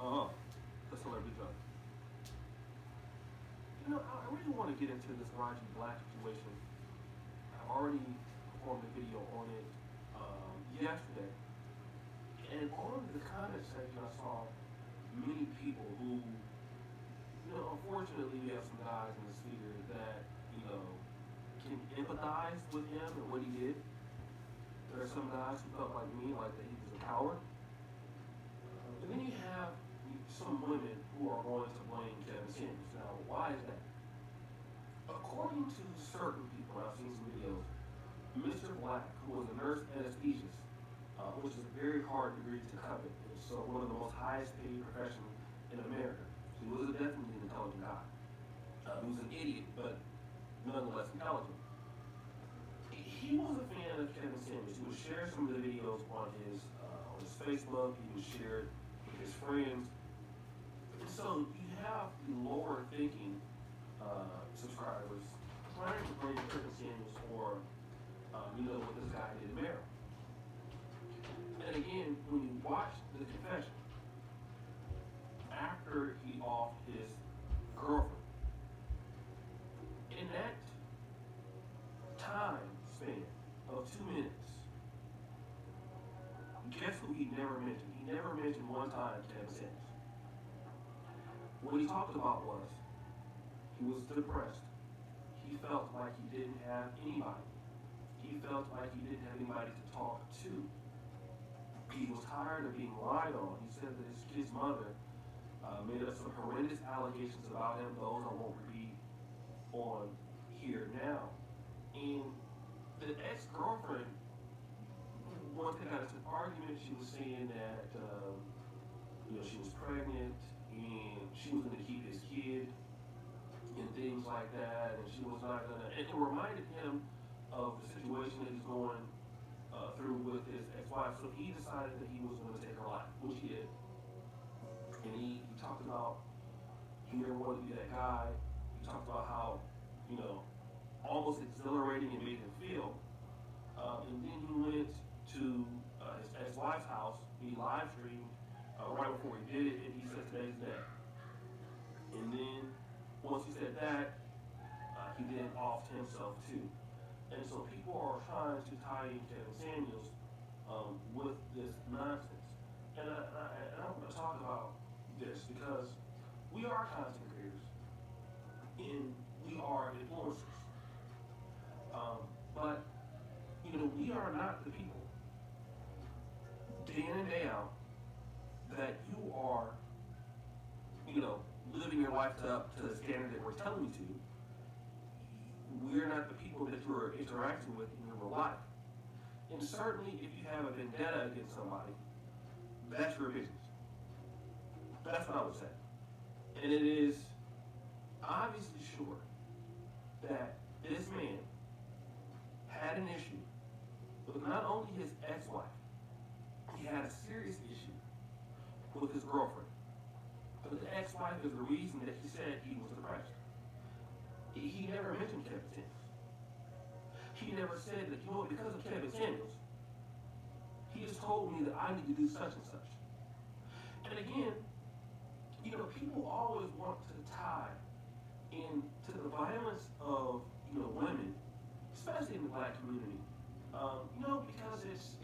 Uh-huh. The celebrity drug. I really want to get into this Roger Black situation. I've already performed a video on it yesterday. And on the comment section, I saw many people who, unfortunately, we have some guys in the sphere that, can empathize with him and what he did. There are some guys who felt like me, like that he was a coward. And then you have some women who are going to blame Kevin Samuels. Now, why is that? According to certain people, I've seen some videos, Mr. Black, who was a nurse anesthetist, which is a very hard degree to covet. It's one of the most highest paid professions in America. So he was definitely an intelligent guy. He was an idiot, but nonetheless intelligent. He was a fan of Kevin Samuels. He would share some of the videos on his Facebook. He would share it with his friends. And so you have the lower thinking subscribers trying to blame Kevin Samuels for what this guy did in Maryland. And again, when you watch the confession, after he offed his girlfriend, in that time span of 2 minutes, guess who he never mentioned? He never mentioned one time Kevin Samuels. What he talked about was he was depressed. He felt like he didn't have anybody. He felt like he didn't have anybody to talk to. He was tired of being lied on. He said that his kid's mother made up some horrendous allegations about him. Those I won't repeat on here now. And the ex-girlfriend, once they got into an argument, she was saying that she was pregnant and she was going to keep his kid and things like that, and she was not going to. And it reminded him of the situation that he's going through with his ex-wife. So he decided that he was going to take her life, which he did. And he talked about he never wanted to be that guy. He talked about how, almost exhilarating it made him feel. And then he went to his ex-wife's house. He live streamed right before he did it, and he said today's day. And then once he said that, he then offed himself too. And so people are trying to tie in Kevin Samuels with this nonsense. And I'm going to talk about this because we are content creators and we are influencers. But we are not the people day in and day out that you are, living your life up to the standard that we're telling you to. We're not the people that you're interacting with in your real life. And certainly if you have a vendetta against somebody, that's your business. That's what I would say. And it is obviously sure that this man had an issue with not only his ex-wife, he had a serious issue with his girlfriend. But the ex-wife is the reason that he said he was depressed. He never mentioned Kevin Samuels. He never said that, because of Kevin Samuels, he just told me that I need to do such and such. And again, people always want to tie into the violence of, women, especially in the black community. Because it's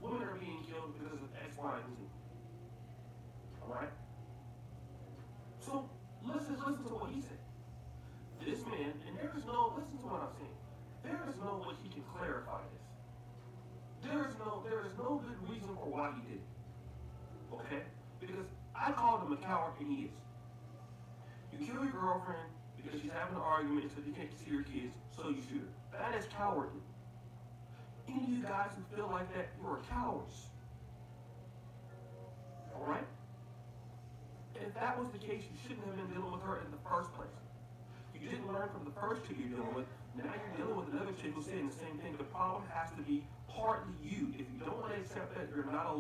women are being killed because of X, Y, and Z. All right? So listen to what he said. This man, and listen to what I'm saying. There is no way he can clarify this. There is no good reason for why he did it. Okay? Because I called him a coward, and he is. You kill your girlfriend because she's having an argument so you can't see your kids, so you shoot her. That is cowardly. Any of you guys who feel like that, you're cowards. Alright? And if that was the case, you shouldn't have been dealing with her in the first place. You didn't learn from the first chick you're dealing with. Now you're dealing with another chick who's saying the same thing. The problem has to be partly you. If you don't want to accept that, you're not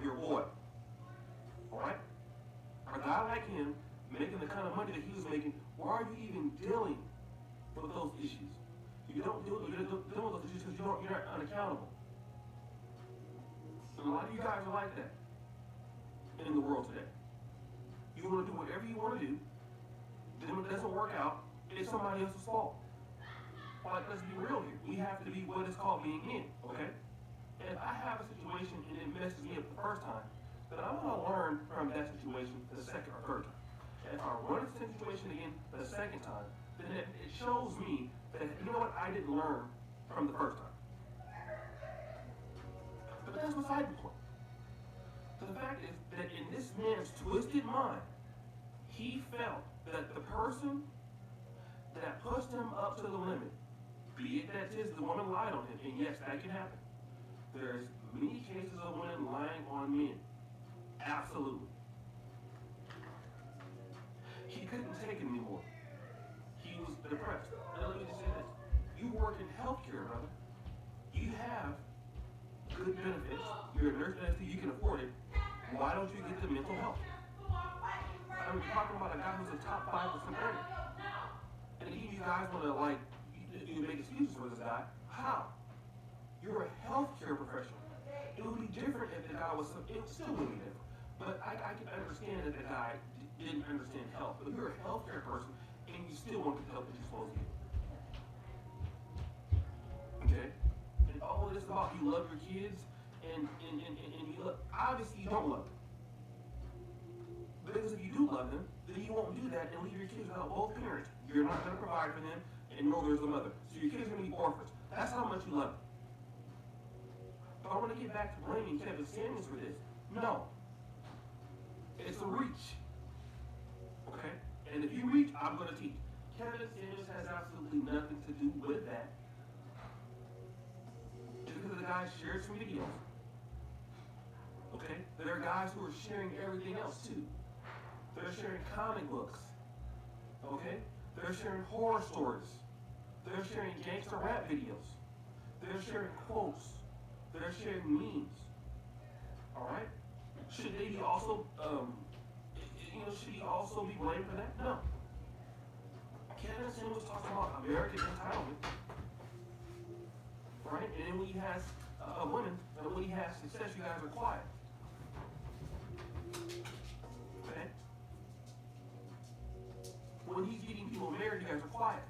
your boy. Alright? A guy like him, making the kind of money that he was making, why are you even dealing with those issues? You don't deal with those issues because you're not unaccountable. And a lot of you guys are like that. in the world today. You want to do whatever you want to do, then when it doesn't work out, it's somebody else's fault. Like, let's be real here. We have to be what is called being in, okay? And if I have a situation and it messes me up the first time, then I want to learn from that situation the second or third time. And if I run into the situation again the second time, then it shows me that, you know what, I didn't learn from the first time. But that's beside the point. So the fact is that in this man's twisted mind, he felt that the person that pushed him up to the limit, be it that the woman lied on him, and yes, that can happen. There's many cases of women lying on men. Absolutely. He couldn't take it anymore. He was depressed. And let me just say this. You work in healthcare, brother. You have good benefits. You're a nurse, you can afford it. Why don't you get the mental health? I'm talking about a guy who's a top 5% earner. And you guys want to, like, you make excuses for this guy. How? You're a healthcare professional. It would be different if the guy was, it still would be different. But I can understand that the guy didn't understand health. But you're a healthcare person, and you still want the help that you're supposed to get. Okay? And all this about you love your kids, and you love, obviously you don't love them. Because if you do love them, then you won't do that and leave your kids without both parents. You're not going to provide for them, and no, there's a mother. So your kids are going to be orphans. That's how much you love them. But I want to get back to blaming Kevin Samuels for this. No. It's a reach. Okay? And if you reach, I'm going to teach. Kevin Samuels has absolutely nothing to do with that. Just because the guy shared some videos. Okay? There are guys who are sharing everything else too. They're sharing comic books. Okay? They're sharing horror stories. They're sharing gangster rap videos. They're sharing quotes. They're sharing memes. Alright? Should they be also, should he also be blamed for that? No. Kevin Samuels was talking about American entitlement. Right? And then when he has women, and when he has success, you guys are quiet. Okay? When he's getting people married, you guys are quiet.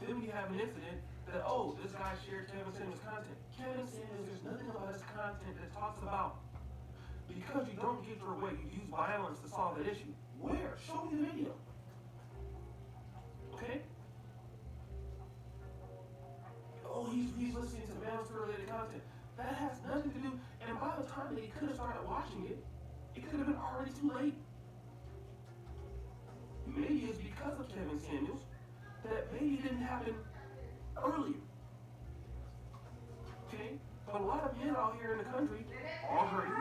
Then we have an incident that, oh, this guy shared Kevin Samuels' content. Kevin Samuels, there's nothing about his content that talks about because you don't get your way, you use violence to solve that issue. Where? Show me the video. Okay? Oh, he's listening to violence-related content. That has nothing to do, and by the time that he could have started watching it, it could have been already too late. Maybe it's because of Kevin Samuels that maybe it didn't happen earlier. Okay? But a lot of men out here in the country already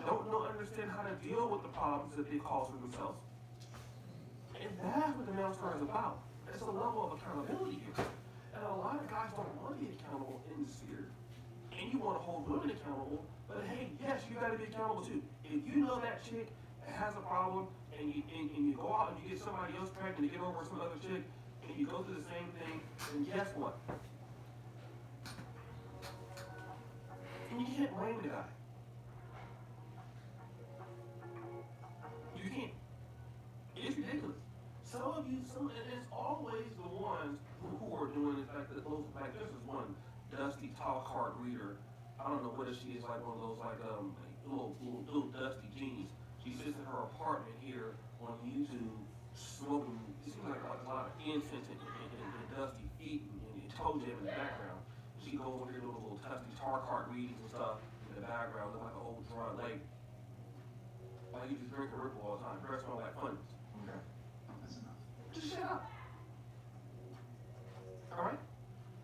don't understand how to deal with the problems that they cause for themselves. And that's what the male star is about. It's a level of accountability here. And a lot of guys don't want to be accountable in this sphere. And you want to hold women accountable, but hey, yes, you got to be accountable too. If you know that chick has a problem, and you go out and you get somebody else pregnant to get over some other chick, and you go through the same thing, then guess what? And you can't blame the guy. You can't. It's ridiculous. Some of you, and it's always the ones who are doing it, like this is one dusty talk card reader. I don't know what she is, like one of those little dusty genies. She sits in her apartment here on YouTube smoking, it seems like a lot of incense and dusty feet and toe jam in the background. She goes over here doing little dusty tar cart readings and stuff in the background, look like an old dry lake. Like you just drink a ripple all the time. Breath smell like funnies. Okay. That's enough. Just shut up. Alright?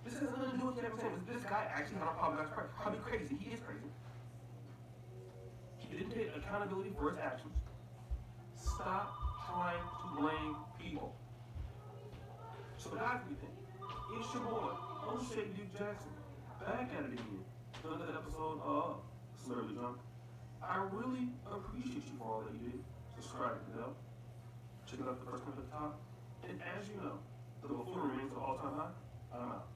This has nothing to do with Kevin Samuels. This guy actually had a problem. That's probably crazy. He is crazy. He didn't take accountability for his actions. Stop trying to blame people. So guys, we think it's your boy, Oshay Jackson, back at it again. Another episode of Celebrity Junk. I really appreciate you for all that you do. Subscribe to the bell. Check it out the first one at the top. And as you know, the before remains an all-time high. I'm out.